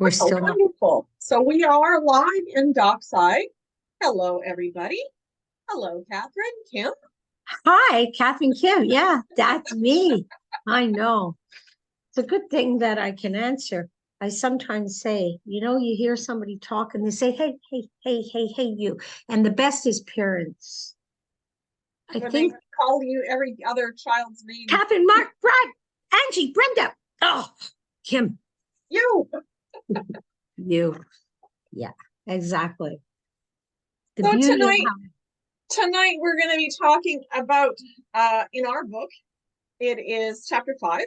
We're Oh, still not. wonderful. So we are live in Dockside. Hello, everybody. Hello, Catherine, Kim. Hi, Catherine Kim. Yeah, that's me. I know. It's a good thing that I can answer. I sometimes say, you hear somebody talk and they say, hey, hey, hey, hey, hey, you. And the best is parents. I When they think call you every other child's name. Catherine, Mark, Brad, Angie, Brenda. Oh, Kim, You. you. Yeah, exactly. The So beauty of tonight we're going to be talking about in our book. It is chapter 5,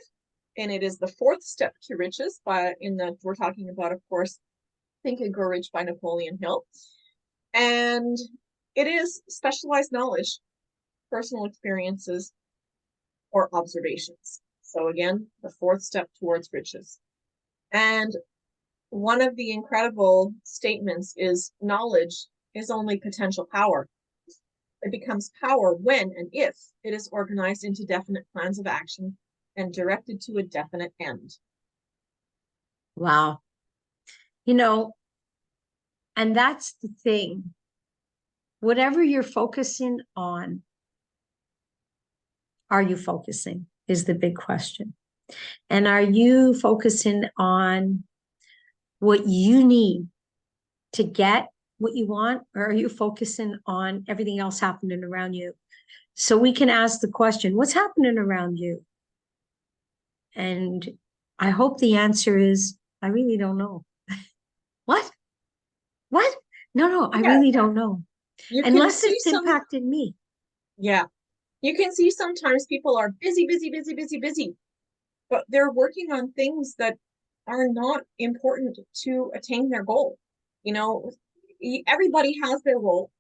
and it is the fourth step to riches. But we're talking about, of course, Think and Grow Rich by Napoleon Hill. And it is specialized knowledge, personal experiences, or observations. So again, the fourth step towards riches. And one of the incredible statements is knowledge is only potential power. It becomes power when and if it is organized into definite plans of action and directed to a definite end. wow. You know, and that's the thing. Whatever you're focusing on, are you focusing is the big question. And are you focusing on what you need to get what you want, or are you focusing on everything else happening around you? So we can ask the question, what's happening around you? And I hope the answer is, I really don't know. What? What? No, I Yeah, really don't know. you can Unless see it's impacted me. yeah, you can see sometimes people are busy, busy, busy, busy, busy, but they're working on things that are not important to attain their goal. You know, everybody has their role.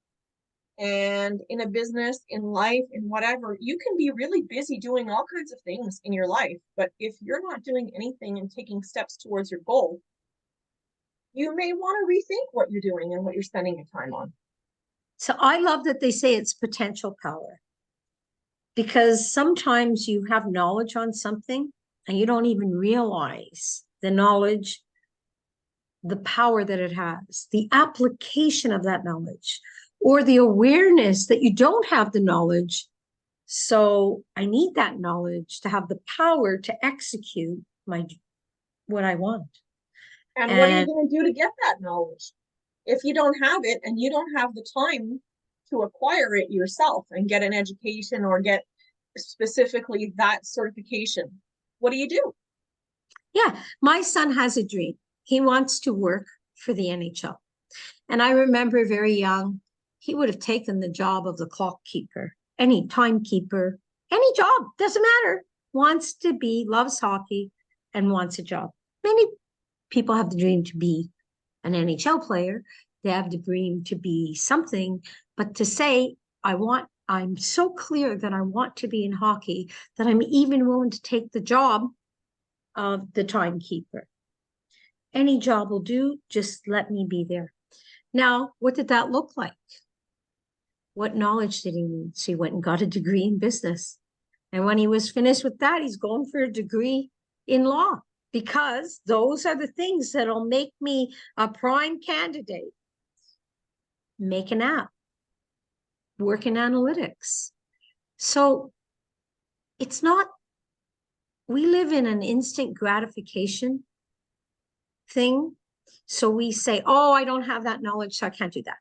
And in a business, in life, in whatever, you can be really busy doing all kinds of things in your life. But if you're not doing anything and taking steps towards your goal, you may want to rethink what you're doing and what you're spending your time on. So I love that they say it's potential power, because sometimes you have knowledge on something and you don't even realize the knowledge, the power that it has, the application of that knowledge, or the awareness that you don't have the knowledge. So I need that knowledge to have the power to execute what I want. And what are you And going to do to get that knowledge? If you don't have it and you don't have the time to acquire it yourself and get an education or get specifically that certification, what do you do? yeah, my son has a dream. He wants to work for the NHL. And I remember very young, he would have taken the job of the clock keeper, any timekeeper, any job, doesn't matter. Wants to be, loves hockey, and wants a job. Many people have the dream to be an NHL player. They have the dream to be something, but to say, I'm so clear that I want to be in hockey that I'm even willing to take the job of the timekeeper. Any job will do, just let me be there. Now, what did that look like? What knowledge did he need? So he went and got a degree in business. And when he was finished with that, he's going for a degree in law, because those are the things that'll make me a prime candidate. Make an app, work in analytics. So it's not, we live in an instant gratification thing. So we say, oh, I don't have that knowledge, so I can't do that.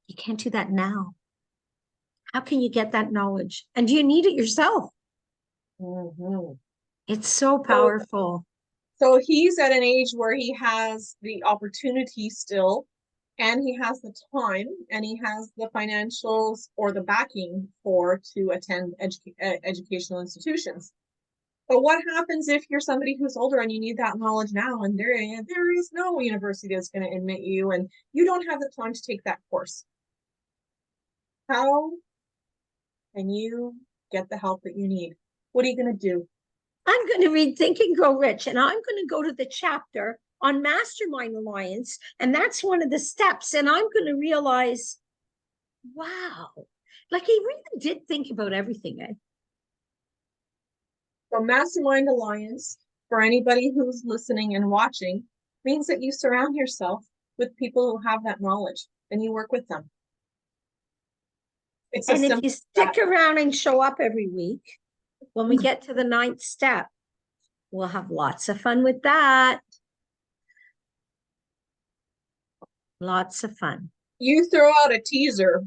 You can't do that now. How can you get that knowledge? And do you need it yourself? Mm-hmm. It's so powerful. So he's at an age where he has the opportunity still, and he has the time, and he has the financials or the backing to attend educational institutions. But what happens if you're somebody who's older and you need that knowledge now, and there is no university that's going to admit you, and you don't have the time to take that course? How can you get the help that you need? What are you going to do? I'm going to read Think and Grow Rich, and I'm going to go to the chapter on Mastermind Alliance, and that's one of the steps. And I'm going to realize, wow, like he really did think about everything. So Mastermind Alliance, for anybody who's listening and watching, means that you surround yourself with people who have that knowledge and you work with them. It's And as if simple you as stick that. around and show up every week, when we get to the 9th step, we'll have lots of fun with that. Lots of fun. You throw out a teaser,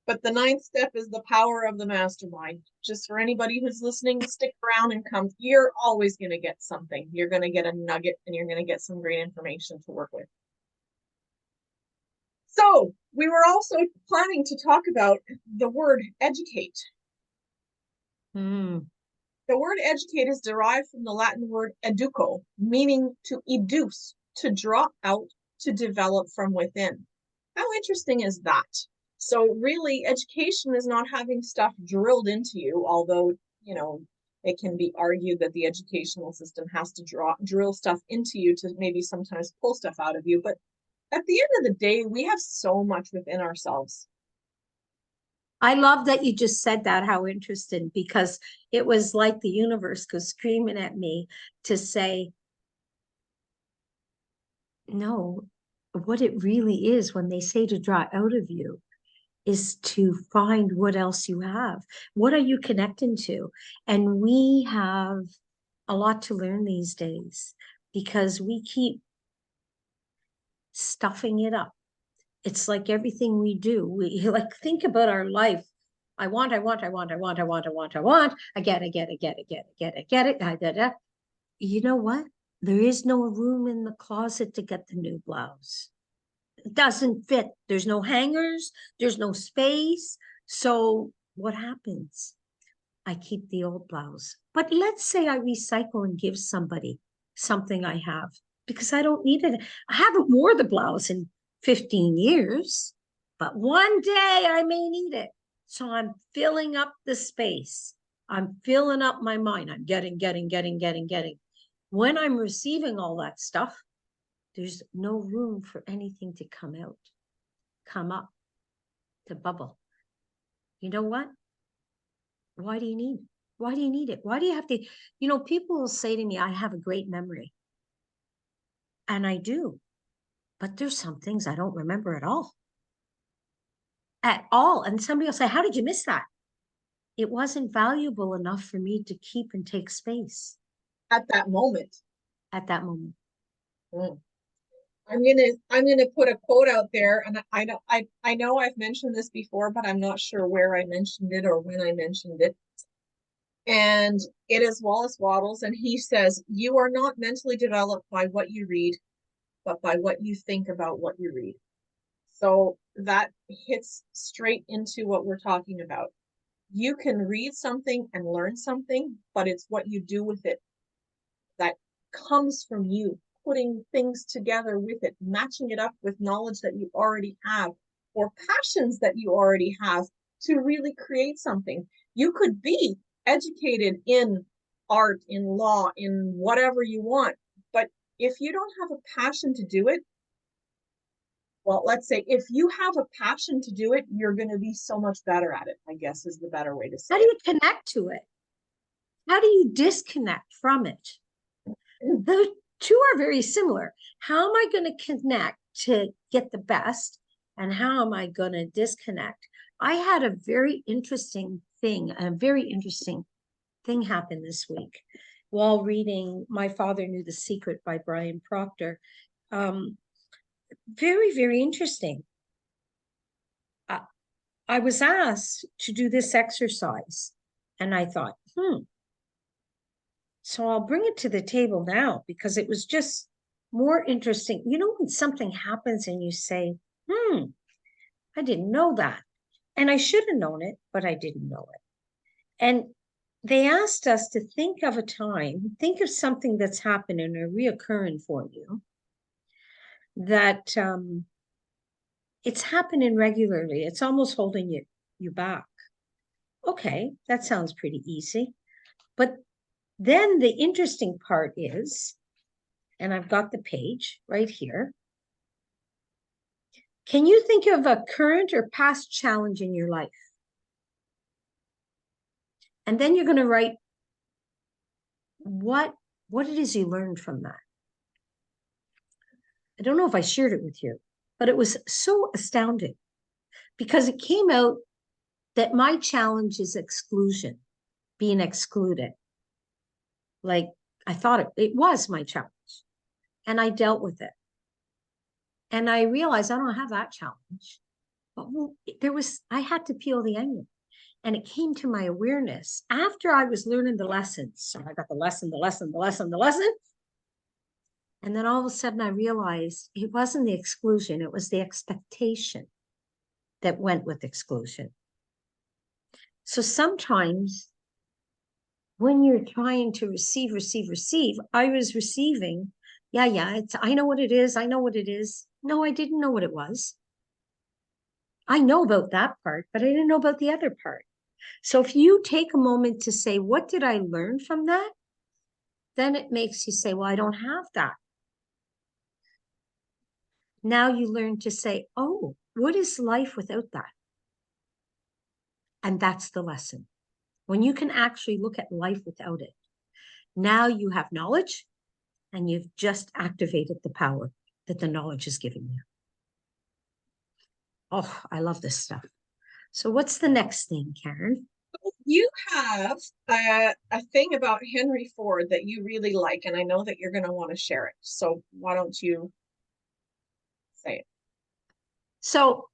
but the 9th step is the power of the mastermind. Just for anybody who's listening, stick around and come. You're always going to get something. You're going to get a nugget and you're going to get some great information to work with. So we were also planning to talk about the word educate. Mm. The word educate is derived from the Latin word educo, meaning to educe, to draw out, to develop from within. How interesting is that? So really, education is not having stuff drilled into you, although, you know, it can be argued that the educational system has to drill stuff into you to maybe sometimes pull stuff out of you. But at the end of the day, we have so much within ourselves. I love that you just said that, how interesting, because it was like the universe goes screaming at me to say, no, what it really is when they say to draw out of you is to find what else you have. What are you connecting to? And we have a lot to learn these days because we keep stuffing it up. It's like everything we do. We like think about our life. I want. I get it. You know what? There is no room in the closet to get the new blouse. It doesn't fit. There's no hangers. There's no space. So what happens? I keep the old blouse. But let's say I recycle and give somebody something I have because I don't need it. I haven't wore the blouse in 15 years, but one day I may need it. So I'm filling up the space. I'm filling up my mind. I'm getting. When I'm receiving all that stuff, there's no room for anything to come out, come up, to bubble. You know what? Why do you need it? Why do you need it? Why do you have to? You know, people will say to me, I have a great memory. And I do. But there's some things I don't remember at all. At all. And somebody will say, how did you miss that? It wasn't valuable enough for me to keep and take space At that moment. at that moment. Mm. I'm gonna put a quote out there, and I know I've mentioned this before, but I'm not sure where I mentioned it or when I mentioned it. And it is Wallace Wattles, and he says, "You are not mentally developed by what you read, but by what you think about what you read." So that hits straight into what we're talking about. You can read something and learn something, but it's what you do with it that comes from you, putting things together with it, matching it up with knowledge that you already have or passions that you already have to really create something. You could be educated in art, in law, in whatever you want, but if you don't have a passion to do it, well, let's say if you have a passion to do it, you're going to be so much better at it, I guess is the better way to say How do you connect to it? How do you disconnect from it? it. The two are very similar. How am I going to connect to get the best? And how am I going to disconnect? I had a very interesting thing happen this week while reading My Father Knew the Secret by Brian Proctor. Very interesting. I was asked to do this exercise, and I thought, so I'll bring it to the table now because it was just more interesting. You know, when something happens and you say, I didn't know that. And I should have known it, but I didn't know it. And they asked us to think of a time, think of something that's happened and are reoccurring for you that it's happening regularly. It's almost holding you back. Okay, that sounds pretty easy. But then the interesting part is, and I've got the page right here. Can you think of a current or past challenge in your life? And then you're going to write what what it is you learned from that. I don't know if I shared it with you, but it was so astounding because it came out that my challenge is exclusion, being excluded. Like I thought it was my challenge, and I dealt with it. And I realized I don't have that challenge. But I had to peel the onion. And it came to my awareness after I was learning the lessons. So I got the lesson. And then all of a sudden I realized it wasn't the exclusion, it was the expectation that went with exclusion. So sometimes when you're trying to receive, I was receiving, I know what it is. No, I didn't know what it was. I know about that part, but I didn't know about the other part. So if you take a moment to say, what did I learn from that? Then it makes you say, well, I don't have that. Now you learn to say, oh, what is life without that? And that's the lesson. When you can actually look at life without it, now you have knowledge and you've just activated the power that the knowledge is giving you. Oh, I love this stuff. So what's the next thing, Karen? You have a thing about Henry Ford that you really like, and I know that you're going to want to share it. So why don't you say it? So,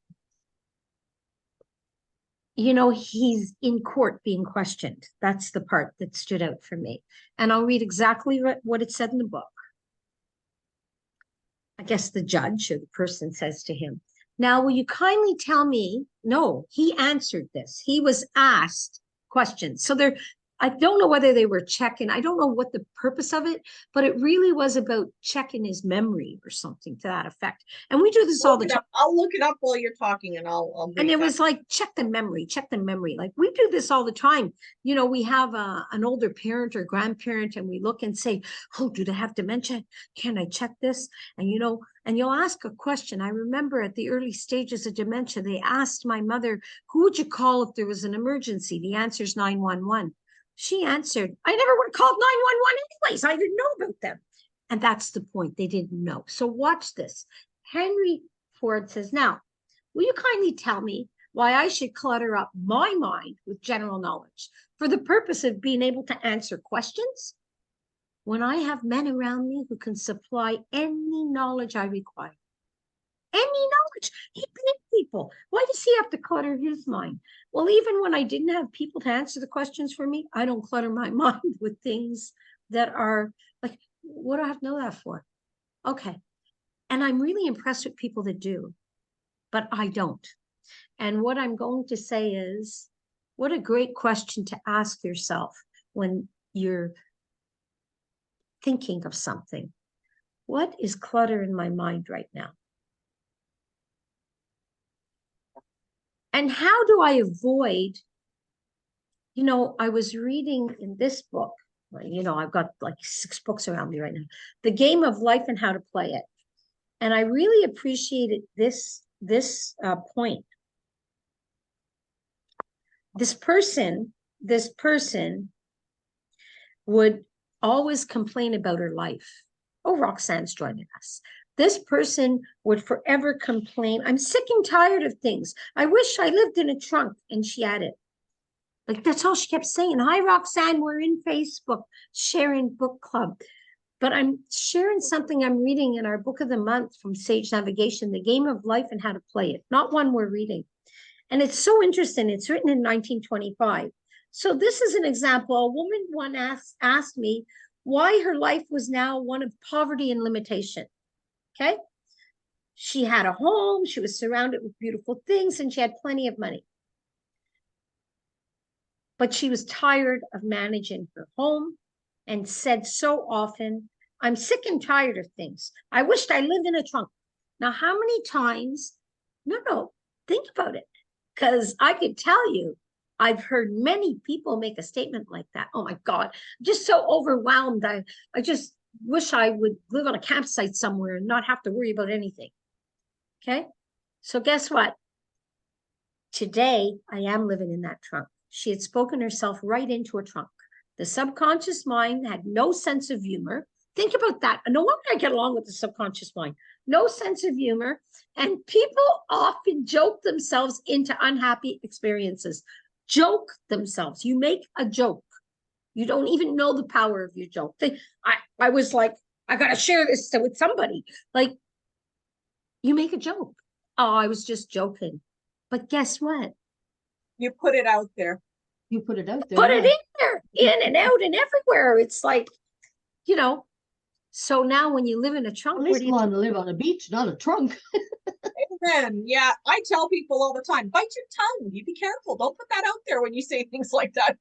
he's in court being questioned. That's the part that stood out for me. And I'll read exactly what it said in the book. I guess the judge or the person says to him, now, will you kindly tell me? No, he answered this. He was asked questions. So I don't know whether they were checking. I don't know what the purpose of it, but it really was about checking his memory or something to that effect. And we do this all the time. I'll look it up while you're talking, and I'll and it was like, check the memory. Like we do this all the time. We have an older parent or grandparent and we look and say, oh, do they have dementia? Can I check this? And, and you'll ask a question. I remember at the early stages of dementia, they asked my mother, who would you call if there was an emergency? The answer is 911. She answered, I never would have called 911 anyways. I didn't know about them. And that's the point. They didn't know. So watch this. Henry Ford says, now, will you kindly tell me why I should clutter up my mind with general knowledge for the purpose of being able to answer questions when I have men around me who can supply any knowledge I require? Any knowledge. He paid people. Why does he have to clutter his mind? Well, even when I didn't have people to answer the questions for me, I don't clutter my mind with things that are like, what do I have to know that for? Okay. And I'm really impressed with people that do, but I don't. And what I'm going to say is, what a great question to ask yourself when you're thinking of something. What is clutter in my mind right now? And how do I avoid, I was reading in this book, I've got like 6 books around me right now, The Game of Life and How to Play It. And I really appreciated this point. This person would always complain about her life. Oh, Roxanne's joining us. This person would forever complain, I'm sick and tired of things. I wish I lived in a trunk. And she added, like, that's all she kept saying. Hi, Roxanne, we're in Facebook, sharing book club. But I'm sharing something I'm reading in our book of the month from Sage Navigation, The Game of Life and How to Play It, not one we're reading. And it's so interesting. It's written in 1925. So this is an example. A woman once asked me why her life was now one of poverty and limitation. Okay. She had a home. She was surrounded with beautiful things and she had plenty of money. But she was tired of managing her home and said so often, I'm sick and tired of things. I wished I lived in a trunk. Now, how many times? No, think about it. Because I could tell you, I've heard many people make a statement like that. Oh my God, I'm just so overwhelmed. I just wish I would live on a campsite somewhere and not have to worry about anything. Okay. So guess what? Today, I am living in that trunk. She had spoken herself right into a trunk. The subconscious mind had no sense of humor. Think about that. No wonder I get along with the subconscious mind. No sense of humor. And people often joke themselves into unhappy experiences. Joke themselves. You make a joke. You don't even know the power of your joke. I was like, I got to share this with somebody. Like, you make a joke. Oh, I was just joking. But guess what? You put it out there. You put it out there. Put it in there, in and out and everywhere. It's like, so now when you live in a trunk, At least you want to live on a beach, not a trunk. Amen. Yeah, I tell people all the time, bite your tongue. You be careful. Don't put that out there when you say things like that.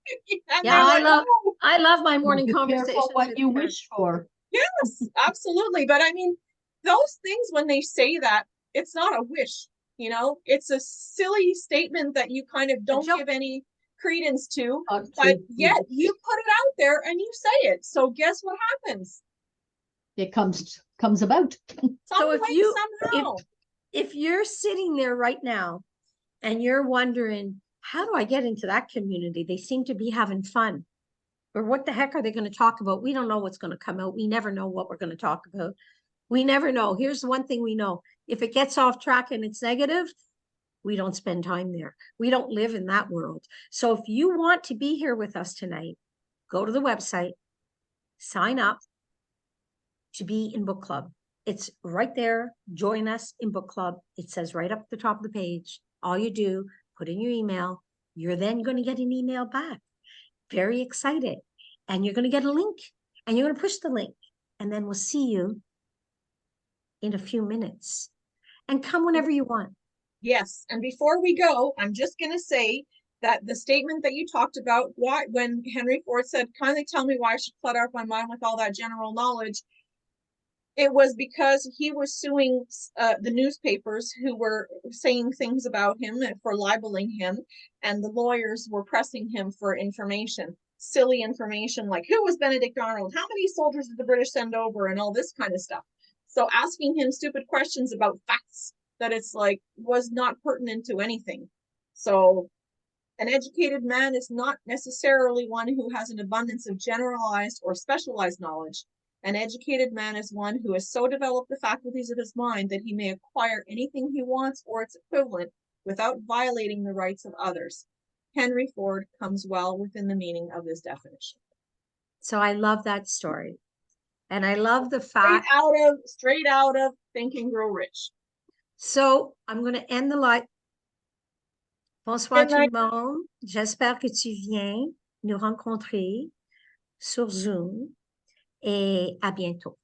Yeah, I love my morning Be conversation. careful what you wish for. Yes, absolutely. But I mean, those things, when they say that, it's not a wish, it's a silly statement that you kind of don't give any credence to, but yet you put it out there and you say it. So guess what happens? It comes about. So if you're sitting there right now and you're wondering, how do I get into that community? They seem to be having fun. Or what the heck are they going to talk about? We don't know what's going to come out. We never know what we're going to talk about. We never know. Here's the one thing we know. If it gets off track and it's negative, we don't spend time there. We don't live in that world. So if you want to be here with us tonight, go to the website, sign up to be in book club. It's right there. Join us in book club. It says right up at the top of the page. All you do, put in your email. You're then going to get an email back. Very excited. And you're going to get a link. And you're going to push the link. And then we'll see you in a few minutes. And come whenever you want. Yes. And before we go, I'm just going to say that the statement that you talked about, when Henry Ford said, kindly tell me why I should clutter up my mind with all that general knowledge, it was because he was suing the newspapers who were saying things about him for libeling him, and the lawyers were pressing him for information, silly information like who was Benedict Arnold, how many soldiers did the British send over, and all this kind of stuff. So asking him stupid questions about facts that it's like was not pertinent to anything. So an educated man is not necessarily one who has an abundance of generalized or specialized knowledge. An educated man is one who has so developed the faculties of his mind that he may acquire anything he wants or its equivalent without violating the rights of others. Henry Ford comes well within the meaning of this definition. So I love that story. And I love the fact straight out of Think and Grow Rich. So I'm going to end the live. Bonsoir tout le monde. J'espère que tu viens nous rencontrer sur Zoom et à bientôt.